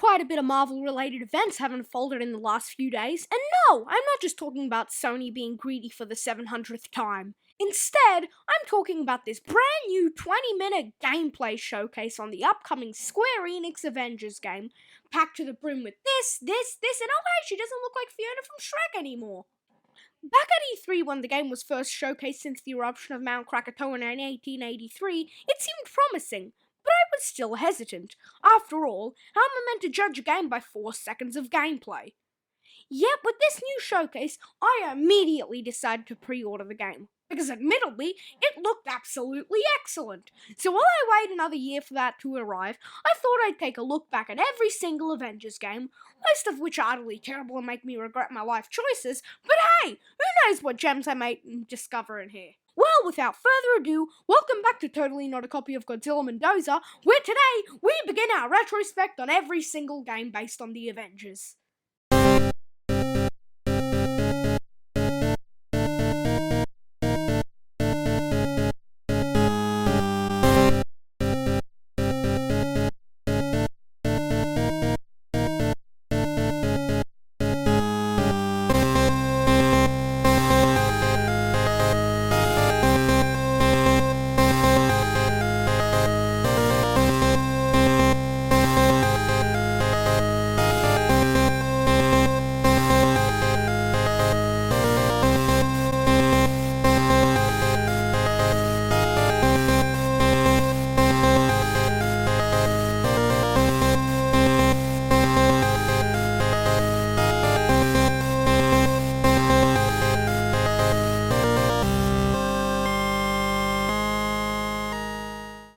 quite a bit of Marvel-related events have unfolded in the last few days, and no, I'm not just talking about Sony being greedy for the 700th time. Instead, I'm talking about this brand new 20-minute gameplay showcase on the upcoming Square Enix Avengers game, packed to the brim with this, and oh hey, she doesn't look like Fiona from Shrek anymore. Back at E3 when the game was first showcased since the eruption of Mount Krakatoa in 1883, it seemed promising, but I was still hesitant. After all, how am I meant to judge a game by 4 seconds of gameplay? Yet with this new showcase, I immediately decided to pre-order the game, because admittedly, it looked absolutely excellent. So while I wait another year for that to arrive, I thought I'd take a look back at every single Avengers game, most of which are utterly terrible and make me regret my life choices, but hey, who knows what gems I might discover in here. Well, without further ado, welcome back to Totally Not a Copy of Godzilla Mendoza, where today we begin our retrospect on every single game based on the Avengers.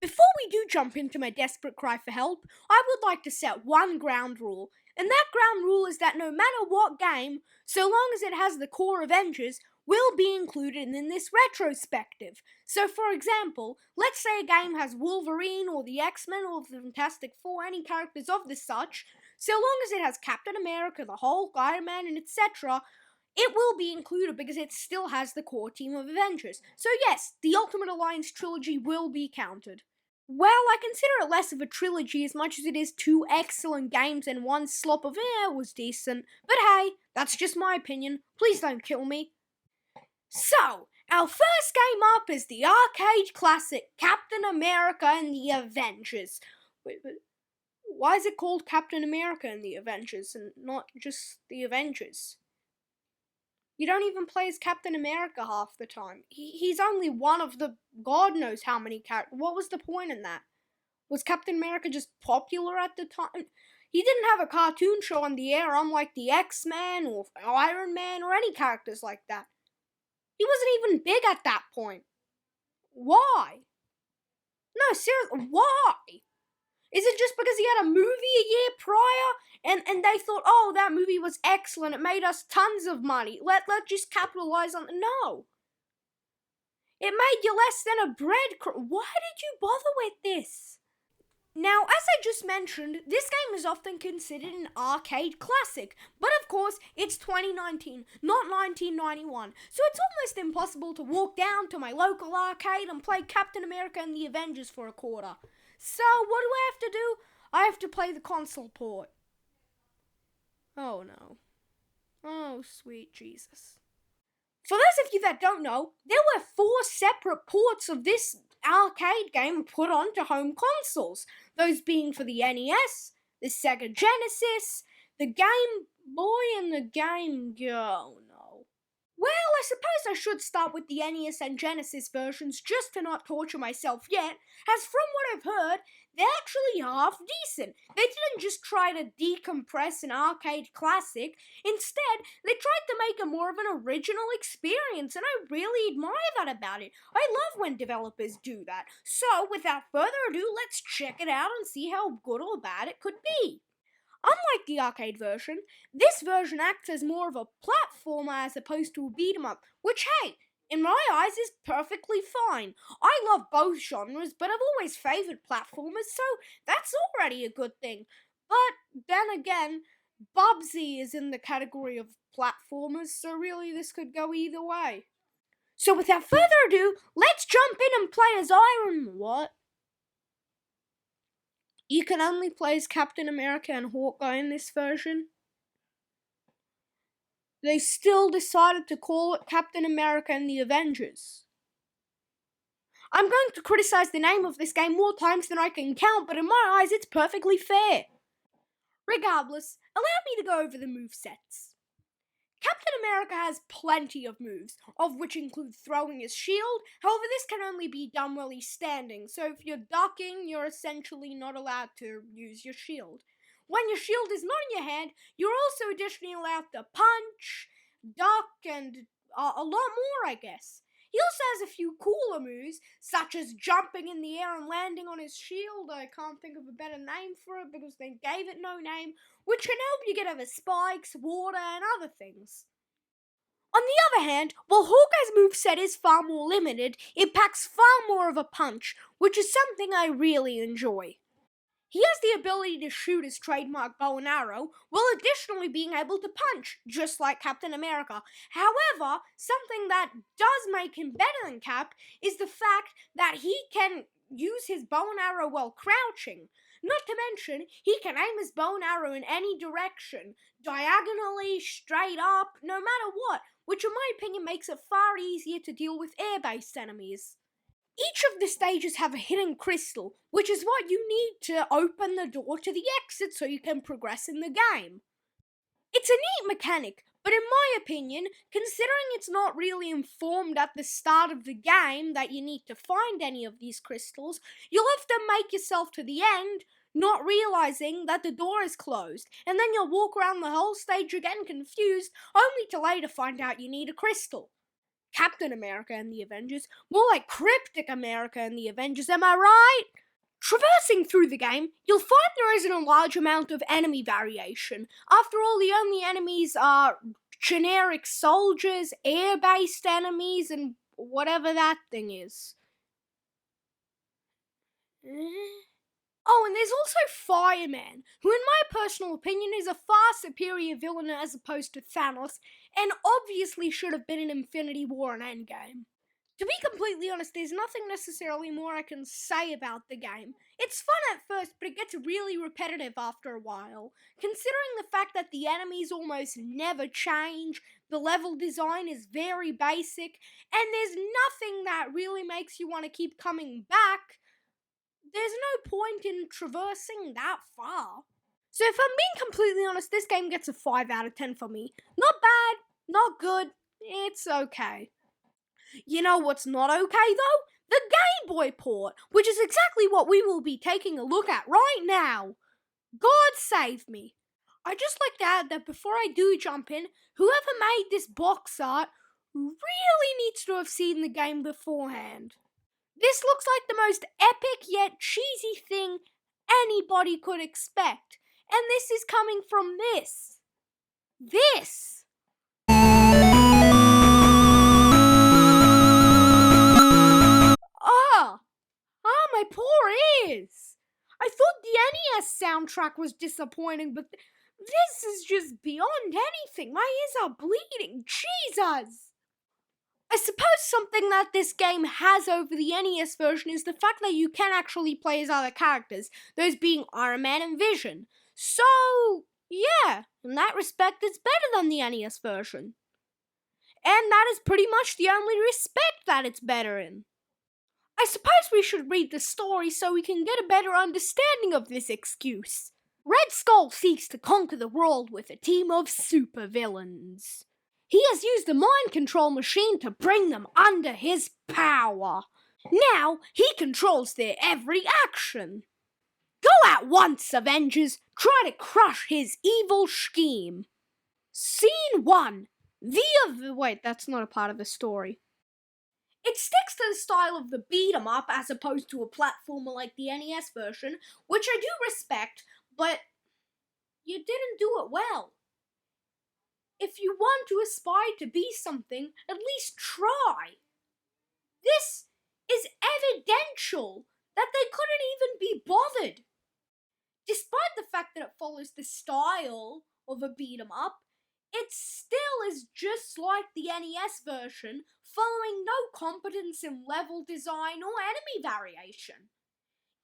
Before we do jump into my desperate cry for help, I would like to set one ground rule, and that ground rule is that no matter what game, so long as it has the core Avengers, will be included in this retrospective. So for example, let's say a game has Wolverine or the X-Men or the Fantastic Four, any characters of the such, so long as it has Captain America, the Hulk, Iron Man, and etc., it will be included because it still has the core team of Avengers. So yes, the Ultimate Alliance trilogy will be counted. Well, I consider it less of a trilogy as much as it is 2 excellent games and 1 slop of was decent. But hey, that's just my opinion. Please don't kill me. So, our first game up is the arcade classic Captain America and the Avengers. Wait, why is it called Captain America and the Avengers and not just the Avengers? You don't even play as Captain America half the time. He's only one of the God knows how many characters. What was the point in that? Was Captain America just popular at the time? He didn't have a cartoon show on the air unlike the X-Men or Iron Man or any characters like that. He wasn't even big at that point. Why? No, seriously, why? Is it just because he had a movie a year prior and they thought, oh, that movie was excellent, it made us tons of money, let's just capitalize on it? No. It made you less than a breadcrumb. Why did you bother with this? Now, as I just mentioned, this game is often considered an arcade classic, but of course, it's 2019, not 1991, so it's almost impossible to walk down to my local arcade and play Captain America and the Avengers for a quarter. So, what do I have to do? I have to play the console port. Oh no. Oh, sweet Jesus. For those of you that don't know, there were 4 separate ports of this arcade game put onto home consoles. Those being for the NES, the Sega Genesis, the Game Boy, and the Game Girl. No. Well, I suppose I should start with the NES and Genesis versions just to not torture myself yet, as from what I've heard, they're actually half decent. They didn't just try to decompress an arcade classic, instead, they tried to make it more of an original experience, and I really admire that about it. I love when developers do that. So, without further ado, let's check it out and see how good or bad it could be. Unlike the arcade version, this version acts as more of a platformer as opposed to a beat-em-up, which, hey, in my eyes is perfectly fine. I love both genres, but I've always favoured platformers, so that's already a good thing. But then again, Bubsy is in the category of platformers, so really this could go either way. So without further ado, let's jump in and play as Iron... What? You can only play as Captain America and Hawkeye in this version. They still decided to call it Captain America and the Avengers. I'm going to criticize the name of this game more times than I can count, but in my eyes it's perfectly fair. Regardless, allow me to go over the movesets. Captain America has plenty of moves, of which include throwing his shield. However, this can only be done while he's standing, so if you're ducking, you're essentially not allowed to use your shield. When your shield is not in your hand, you're also additionally allowed to punch, duck, and a lot more, I guess. He also has a few cooler moves, such as jumping in the air and landing on his shield. I can't think of a better name for it because they gave it no name, which can help you get over spikes, water, and other things. On the other hand, while Hawkeye's moveset is far more limited, it packs far more of a punch, which is something I really enjoy. He has the ability to shoot his trademark bow and arrow, while additionally being able to punch, just like Captain America. However, something that does make him better than Cap is the fact that he can use his bow and arrow while crouching. Not to mention, he can aim his bow and arrow in any direction, diagonally, straight up, no matter what, which in my opinion makes it far easier to deal with air-based enemies. Each of the stages have a hidden crystal, which is what you need to open the door to the exit so you can progress in the game. It's a neat mechanic, but in my opinion, considering it's not really informed at the start of the game that you need to find any of these crystals, you'll have to make yourself to the end, not realizing that the door is closed, and then you'll walk around the whole stage again confused, only to later find out you need a crystal. Captain America and the Avengers, more like Cryptic America and the Avengers, am I right? Traversing through the game, you'll find there isn't a large amount of enemy variation. After all, the only enemies are generic soldiers, air-based enemies, and whatever that thing is. Oh, and there's also Fireman, who in my personal opinion is a far superior villain as opposed to Thanos, and obviously should have been in Infinity War and Endgame. To be completely honest, there's nothing necessarily more I can say about the game. It's fun at first, but it gets really repetitive after a while. Considering the fact that the enemies almost never change, the level design is very basic, and there's nothing that really makes you want to keep coming back, there's no point in traversing that far. So if I'm being completely honest, this game gets a 5 out of 10 for me. Not bad, not good, it's okay. You know what's not okay though? The Game Boy port, which is exactly what we will be taking a look at right now. God save me. I'd just like to add that before I do jump in, whoever made this box art really needs to have seen the game beforehand. This looks like the most epic yet cheesy thing anybody could expect. And this is coming from this. This! My poor ears! I thought the NES soundtrack was disappointing, but this is just beyond anything. My ears are bleeding. Jesus! I suppose something that this game has over the NES version is the fact that you can actually play as other characters, those being Iron Man and Vision. So, yeah, in that respect, it's better than the NES version. And that is pretty much the only respect that it's better in. I suppose we should read the story so we can get a better understanding of this excuse. Red Skull seeks to conquer the world with a team of supervillains. He has used a mind control machine to bring them under his power. Now he controls their every action. Go at once, Avengers! Try to crush his evil scheme. Scene 1. Wait, that's not a part of the story. It sticks to the style of the beat-em-up as opposed to a platformer like the NES version, which I do respect, but you didn't do it well. If you want to aspire to be something, at least try. This is evidential that they couldn't even be bothered. Despite the fact that it follows the style of a beat-em-up, it still is just like the NES version, following no competence in level design or enemy variation.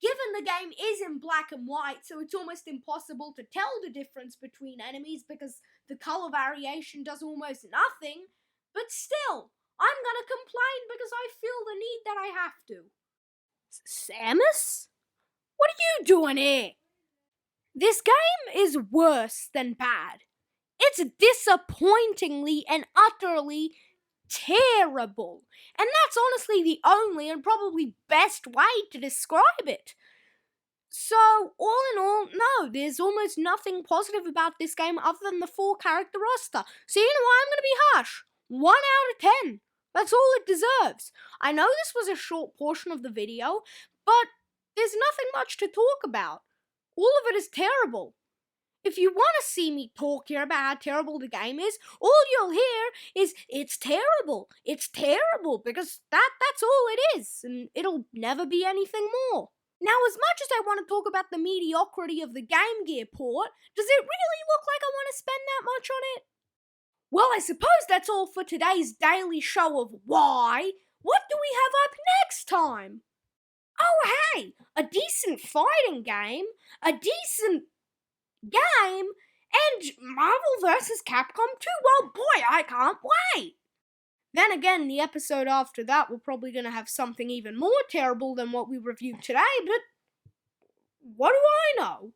Given the game is in black and white, so it's almost impossible to tell the difference between enemies because the color variation does almost nothing, but still, I'm gonna complain because I feel the need that I have to. Samus? What are you doing here? This game is worse than bad. It's disappointingly and utterly terrible. And that's honestly the only and probably best way to describe it. So, all in all, no, there's almost nothing positive about this game other than the 4-character roster. So you know what, I'm going to be harsh. 1 out of 10. That's all it deserves. I know this was a short portion of the video, but there's nothing much to talk about. All of it is terrible. If you want to see me talk here about how terrible the game is, all you'll hear is, it's terrible, because that's all it is, and it'll never be anything more. Now, as much as I want to talk about the mediocrity of the Game Gear port, does it really look like I want to spend that much on it? Well, I suppose that's all for today's daily show of why. What do we have up next time? Oh, hey, a decent fighting game, a decent game, and Marvel vs. Capcom 2. Well, boy, I can't wait. Then again, the episode after that, we're probably going to have something even more terrible than what we reviewed today, but what do I know?